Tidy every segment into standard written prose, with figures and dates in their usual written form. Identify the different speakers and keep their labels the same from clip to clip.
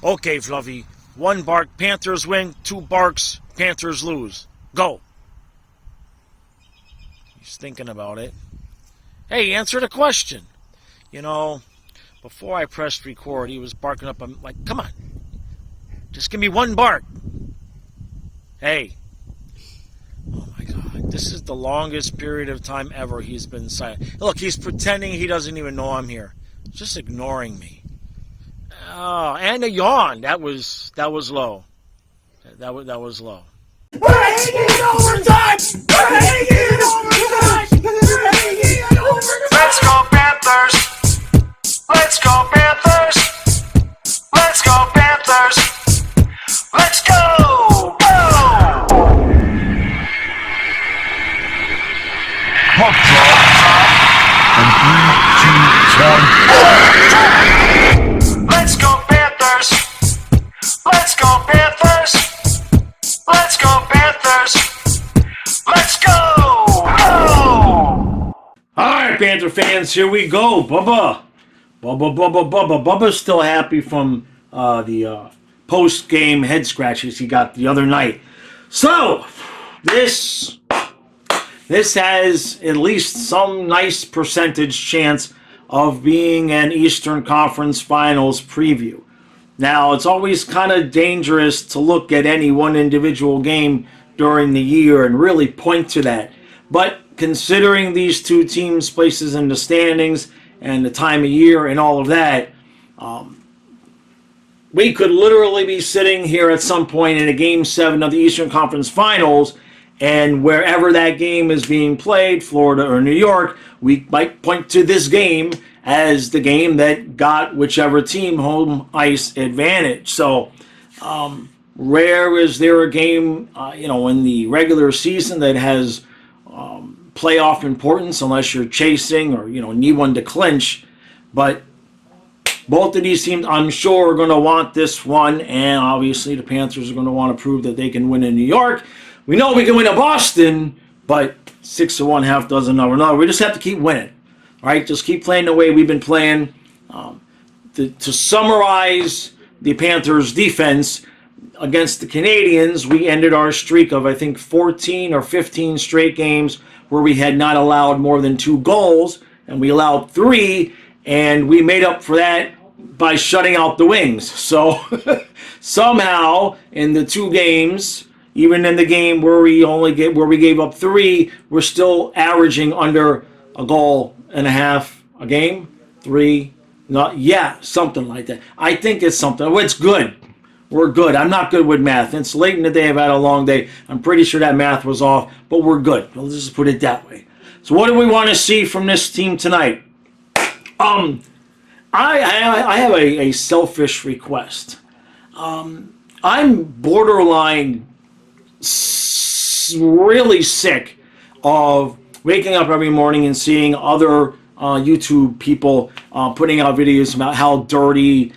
Speaker 1: Okay, Fluffy. 1 bark, Panthers win. 2 barks, Panthers lose. Go. He's thinking about it. Hey, answer the question. You know, before I pressed record, he was barking up. I'm like, come on. Just give me 1 bark. Hey. Oh, my God. This is the longest period of time ever he's been silent. Look, he's pretending he doesn't even know I'm here. Just ignoring me. Oh, and a yawn. That was low. That was low.
Speaker 2: We're hanging overtime! We're hanging overtime! We're hanging overtime!
Speaker 3: Let's go Panthers! Let's go Panthers! Let's go Panthers! Let's go! Go!
Speaker 4: Puck drop. And 3, 2, 1.
Speaker 3: Let's go Panthers! Let's go Panthers! Let's go Panthers! Let's go! Go!
Speaker 1: Alright, Panther fans, here we go. Bubba. Bubba's still happy from the post-game head scratches he got the other night. So, this has at least some nice percentage chance of being an Eastern Conference Finals preview. Now, it's always kind of dangerous to look at any one individual game during the year and really point to that. But considering these two teams' places in the standings and the time of year and all of that, we could literally be sitting here at some point in a Game 7 of the Eastern Conference Finals, and wherever that game is being played, Florida or New York, we might point to this game as the game that got whichever team home ice advantage. So, rare is there a game, in the regular season that has playoff importance, unless you're chasing or need one to clinch. But both of these teams, I'm sure, are going to want this one, and obviously the Panthers are going to want to prove that they can win in New York. We know we can win in Boston, but 6 of one, half dozen of another. We just have to keep winning, all right? Just keep playing the way we've been playing. To summarize the Panthers' defense against the Canadians, we ended our streak of, I think, 14 or 15 straight games where we had not allowed more than 2 goals, and we allowed 3, and we made up for that by shutting out the Wings. So somehow in the 2 games, even in the game where we gave up 3, we're still averaging under a goal and a half a game. 3, something like that. I think it's something. It's good. We're good. I'm not good with math. It's late in the day. I've had a long day. I'm pretty sure that math was off, but we're good. Let's just put it that way. So what do we want to see from this team tonight? I have a selfish request. I'm borderline really sick of waking up every morning and seeing other YouTube people putting out videos about how dirty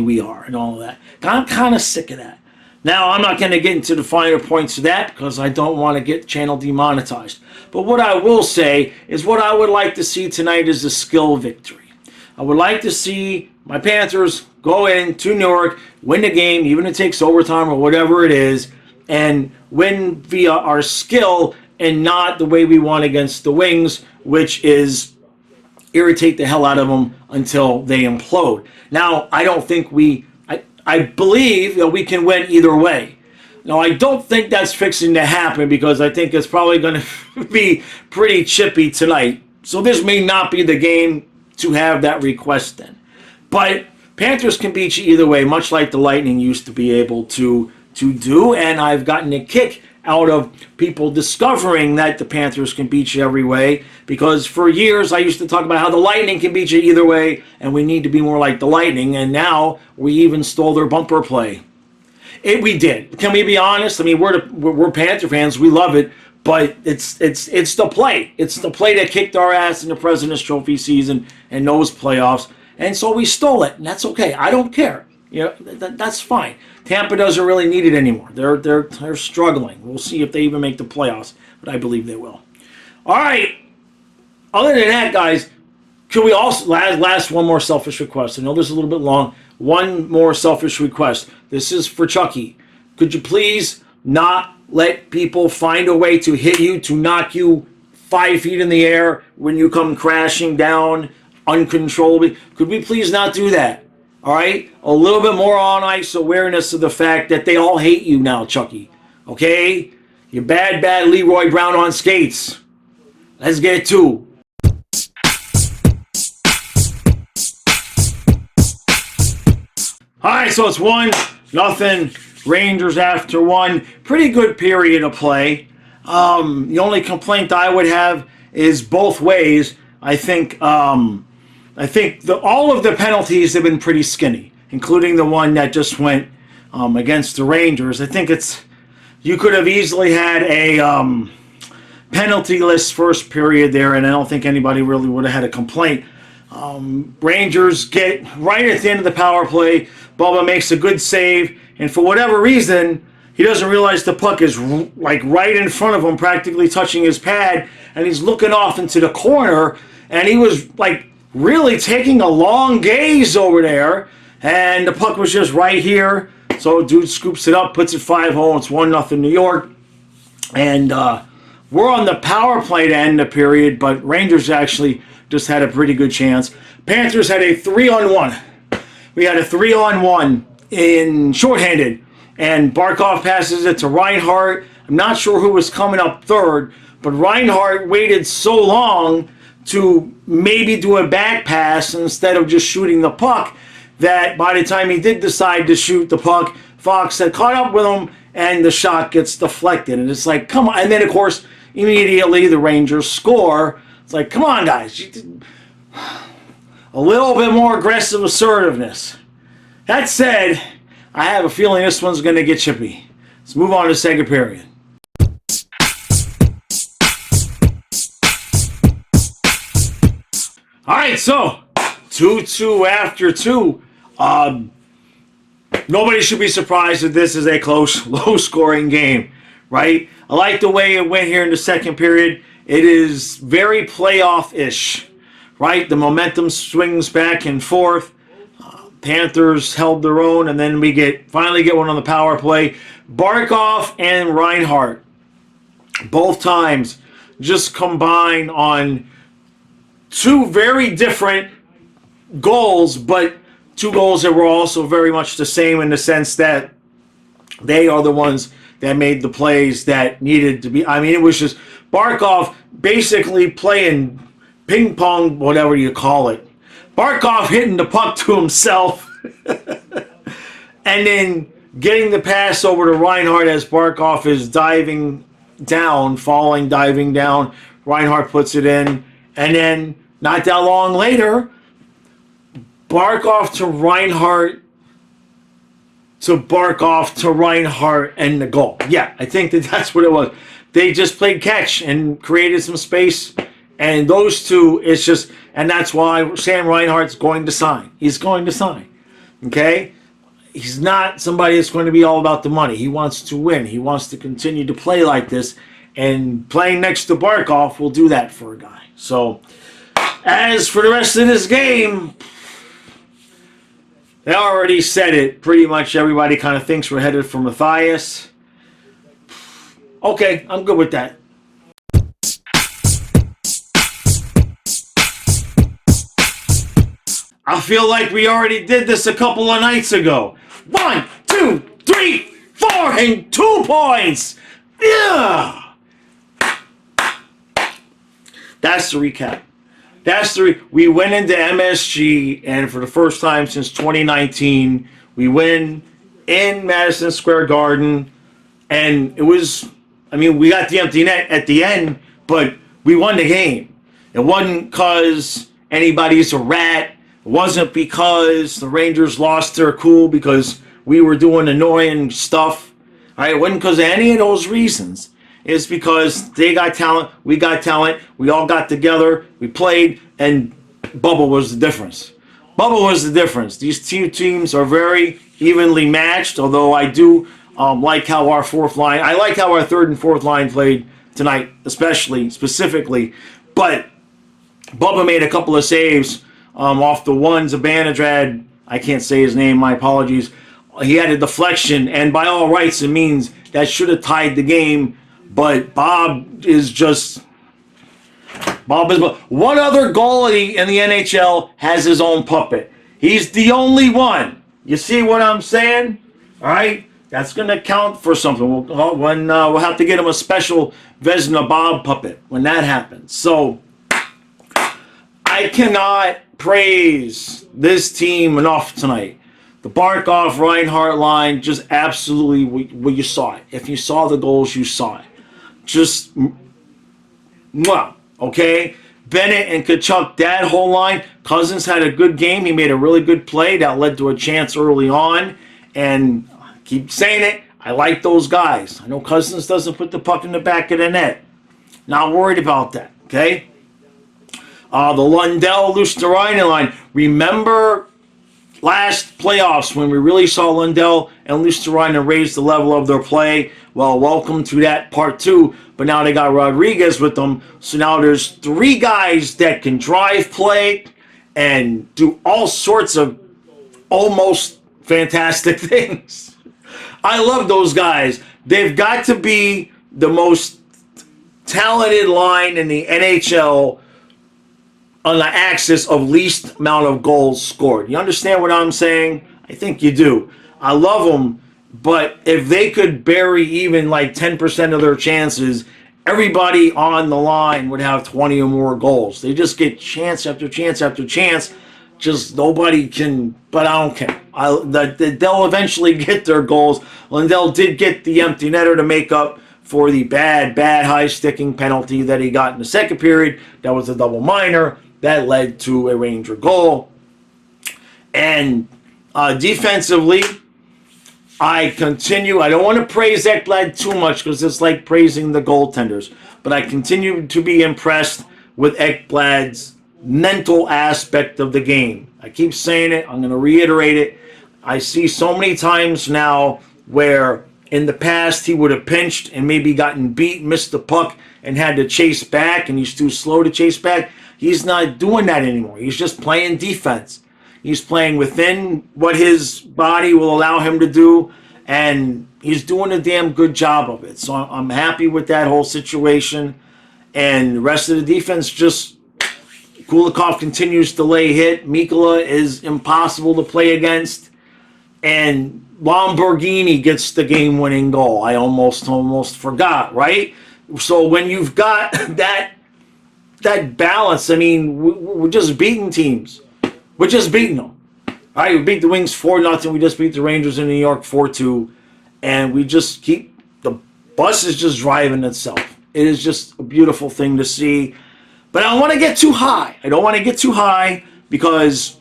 Speaker 1: we are and all of that. I'm kind of sick of that. Now, I'm not going to get into the finer points of that because I don't want to get channel demonetized. But what I will say is what I would like to see tonight is a skill victory. I would like to see my Panthers go into New York, win the game, even if it takes overtime or whatever it is, and win via our skill and not the way we won against the Wings, which is irritate the hell out of them until they implode. Now, I don't think I believe that we can win either way. Now, I don't think that's fixing to happen because I think it's probably going to be pretty chippy tonight. So this may not be the game to have that request then. But Panthers can beat you either way, much like the Lightning used to be able to do. And I've gotten a kick out of people discovering that the Panthers can beat you every way, because for years I used to talk about how the Lightning can beat you either way and we need to be more like the Lightning, and now we even stole their bumper play. We did. Can we be honest? I mean, we're Panther fans, we love it, but it's the play. It's the play that kicked our ass in the President's Trophy season and those playoffs, and so we stole it, and that's okay. I don't care. That's fine. Tampa doesn't really need it anymore. They're struggling. We'll see if they even make the playoffs, but I believe they will. All right. Other than that, guys, Could we also, last one more selfish request. I know this is a little bit long. One more selfish request. This is for Chucky. Could you please not let people find a way to hit you, to knock you 5 feet in the air when you come crashing down uncontrollably? Could we please not do that? All right? A little bit more on ice awareness of the fact that they all hate you now, Chucky. Okay? You bad Leroy Brown on skates. Let's get to. All right, so it's 1-0 Rangers after one. Pretty good period of play. The only complaint I would have is both ways. I think all of the penalties have been pretty skinny, including the one that just went against the Rangers. I think you could have easily had a penalty-less first period there, and I don't think anybody really would have had a complaint. Rangers get right at the end of the power play. Bubba makes a good save, and for whatever reason, he doesn't realize the puck is like right in front of him, practically touching his pad, and he's looking off into the corner, and he was like really taking a long gaze over there, and the puck was just right here. So dude scoops it up, puts it 5-0. It's 1-0 New York, and we're on the power play to end the period, but Rangers actually just had a pretty good chance. Panthers had a 3-on-1. We had a 3-on-1 in shorthanded, and Barkov passes it to Reinhart. I'm not sure who was coming up third, but Reinhart waited so long to maybe do a back pass instead of just shooting the puck that by the time he did decide to shoot the puck, Fox had caught up with him, and the shot gets deflected. And it's like, come on. And then, of course, immediately the Rangers score. It's like, come on, guys. A little bit more aggressive assertiveness. That said, I have a feeling this one's going to get chippy. Let's move on to the second period. All right, so 2-2 after 2. Nobody should be surprised that this is a close, low-scoring game, right? I like the way it went here in the second period. It is very playoff-ish, right? The momentum swings back and forth. Panthers held their own, and then we finally get one on the power play. Barkov and Reinhart, both times, just combine on two very different goals, but two goals that were also very much the same in the sense that they are the ones that made the plays that needed to be. I mean, it was just Barkov basically playing ping pong, whatever you call it. Barkov hitting the puck to himself and then getting the pass over to Reinhart as Barkov is diving down. Reinhart puts it in, and then not that long later, Barkov to Reinhart and the goal. Yeah, I think that's what it was. They just played catch and created some space, and those two, it's just, and that's why Sam Reinhart's going to sign. He's going to sign, okay? He's not somebody that's going to be all about the money. He wants to win. He wants to continue to play like this, and playing next to Barkov will do that for a guy. So, as for the rest of this game, they already said it. Pretty much everybody kind of thinks we're headed for Matthias. Okay, I'm good with that. I feel like we already did this a couple of nights ago. 1, 2, 3, 4, and 2 points. Yeah. That's the recap. We went into MSG, and for the first time since 2019, we win in Madison Square Garden, and it was, I mean, we got the empty net at the end, but we won the game. It wasn't because anybody's a rat. It wasn't because the Rangers lost their cool because we were doing annoying stuff. All right? It wasn't because of any of those reasons. It's because they got talent, we got talent, we all got together, we played, and Bubba was the difference. These two teams are very evenly matched, although I do like how our third and fourth line played tonight, specifically. But Bubba made a couple of saves off the one. Zibanejad, I can't say his name, my apologies. He had a deflection, and by all rights, it means that should have tied the game. But Bob is just... Bob is... What other goalie in the NHL has his own puppet? He's the only one. You see what I'm saying? All right? That's going to count for something. We'll have to get him a special Vezina Bob puppet when that happens. So... I cannot praise this team enough tonight. The Barkov Reinhart line, just absolutely, well, you saw it. If you saw the goals, you saw it. Just, wow, okay? Bennett and Kachuk, that whole line. Cousins had a good game. He made a really good play that led to a chance early on. And I keep saying it, I like those guys. I know Cousins doesn't put the puck in the back of the net. Not worried about that, okay? The Lundell-Luosterainen line. Remember last playoffs when we really saw Lundell and Luosterainen raise the level of their play? Well, welcome to that part two. But now they got Rodriguez with them. So now there's three guys that can drive play and do all sorts of almost fantastic things. I love those guys. They've got to be the most talented line in the NHL on the axis of least amount of goals scored. You understand what I'm saying? I think you do. I love them, but if they could bury even like 10% of their chances, everybody on the line would have 20 or more goals. They just get chance after chance after chance. Just nobody can, but I don't care. They'll eventually get their goals. Lundell did get the empty netter to make up for the bad high-sticking penalty that he got in the second period. That was a double minor. That led to a Ranger goal. And defensively, I continue. I don't want to praise Ekblad too much because it's like praising the goaltenders. But I continue to be impressed with Ekblad's mental aspect of the game. I keep saying it. I'm going to reiterate it. I see so many times now where in the past he would have pinched and maybe gotten beat, missed the puck, and had to chase back, and he's too slow to chase back. He's not doing that anymore. He's just playing defense. He's playing within what his body will allow him to do, and he's doing a damn good job of it. So I'm happy with that whole situation. And the rest of the defense, just Kulikov continues to lay hit. Mikkola is impossible to play against. And Lamborghini gets the game-winning goal. I almost forgot, right? So when you've got that balance, I mean, we're just beating teams. We're just beating them. All right, we beat the Wings 4-0. We just beat the Rangers in New York 4-2. And we just keep, the bus is just driving itself. It is just a beautiful thing to see. But I don't want to get too high. I don't want to get too high because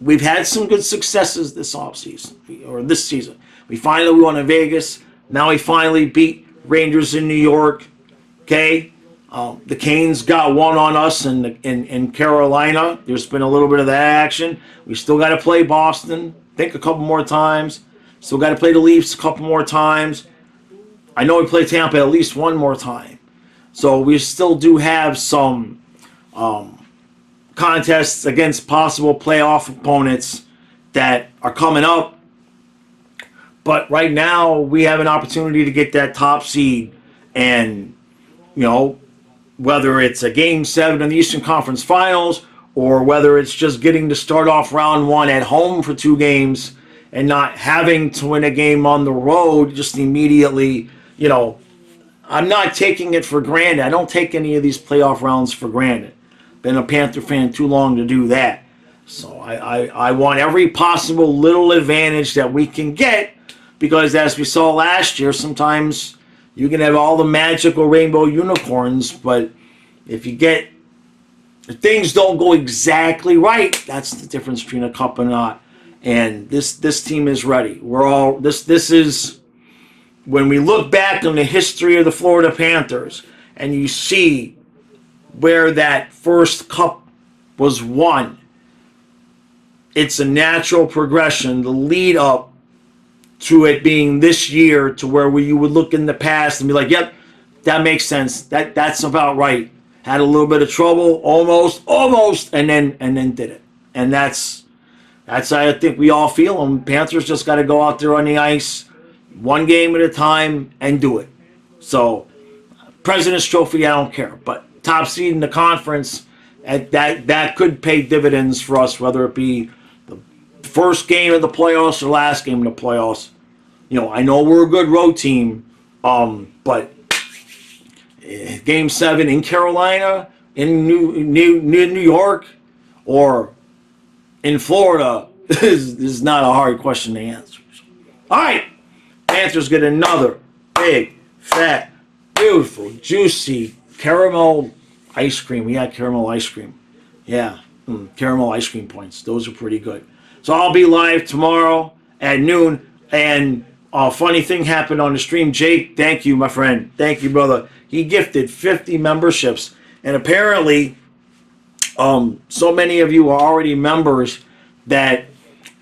Speaker 1: we've had some good successes this offseason, or this season. We won in Vegas. Now we finally beat Rangers in New York. Okay? The Canes got one on us in Carolina. There's been a little bit of that action. We still got to play Boston, I think a couple more times. Still got to play the Leafs a couple more times. I know we play Tampa at least one more time. So we still do have some contests against possible playoff opponents that are coming up. But right now, we have an opportunity to get that top seed. And, you know, whether it's a Game 7 in the Eastern Conference Finals or whether it's just getting to start off round one at home for 2 games and not having to win a game on the road just immediately, you know, I'm not taking it for granted. I don't take any of these playoff rounds for granted. Been a Panther fan too long to do that. So I want every possible little advantage that we can get because as we saw last year, sometimes you can have all the magical rainbow unicorns, but if things don't go exactly right, that's the difference between a cup and not. And this team is ready. This is when we look back on the history of the Florida Panthers and you see where that first cup was won, it's a natural progression, the lead up to it being this year to where you would look in the past and be like, yep, that makes sense. That's about right. had a little bit of trouble, almost, and then did it. And that's how I think we all feel. And Panthers just got to go out there on the ice, one game at a time, and do it. So, President's Trophy, I don't care. But top seed in the conference, that could pay dividends for us, whether it be the first game of the playoffs or last game of the playoffs. I know we're a good road team, but Game 7 in Carolina, in New York, or in Florida is not a hard question to answer. All right, Panthers get another big, fat, beautiful, juicy caramel ice cream. We had caramel ice cream. Yeah, caramel ice cream points. Those are pretty good. So I'll be live tomorrow at noon. And a funny thing happened on the stream. Jake, thank you, my friend. Thank you, brother. He gifted 50 memberships. And apparently, so many of you are already members that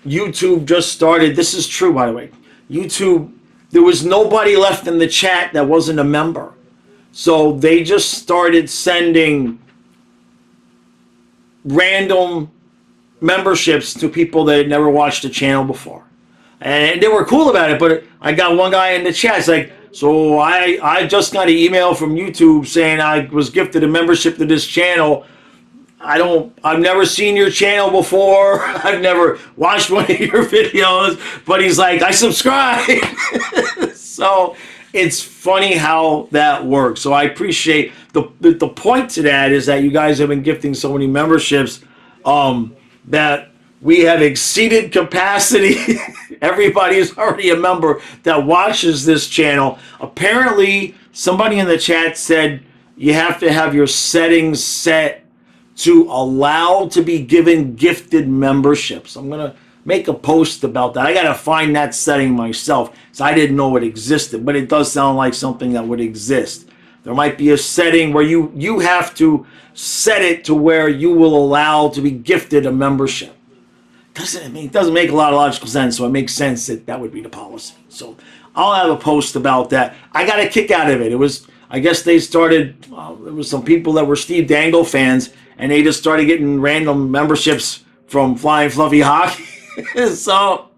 Speaker 1: YouTube just started. This is true, by the way. YouTube, there was nobody left in the chat that wasn't a member. So they just started sending random memberships to people that had never watched the channel before. And they were cool about it, but I got one guy in the chat. It's like, so I just got an email from YouTube saying I was gifted a membership to this channel. I've never seen your channel before. I've never watched one of your videos, but he's like, I subscribe. So it's funny how that works. So I appreciate the point to that is that you guys have been gifting so many memberships that we have exceeded capacity. Everybody is already a member that watches this channel. Apparently, somebody in the chat said you have to have your settings set to allow to be given gifted memberships. I'm going to make a post about that. I got to find that setting myself, so I didn't know it existed, but it does sound like something that would exist. There might be a setting where you have to set it to where you will allow to be gifted a membership. It doesn't make a lot of logical sense, so it makes sense that would be the policy. So I'll have a post about that. I got a kick out of it. I guess they started, there was some people that were Steve Dangle fans, and they just started getting random memberships from Flying Fluffy Hockey. So,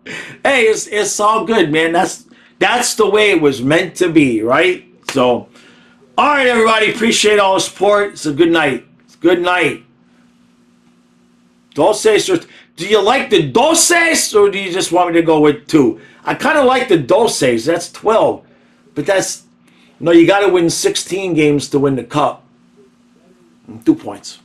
Speaker 1: hey, it's all good, man. That's the way it was meant to be, right? So, all right, everybody. Appreciate all the support. It's a good night. It's a good night. Doses, or do you like the doses, or do you just want me to go with 2? I kind of like the doses. That's 12. But you got to win 16 games to win the cup. 2 points.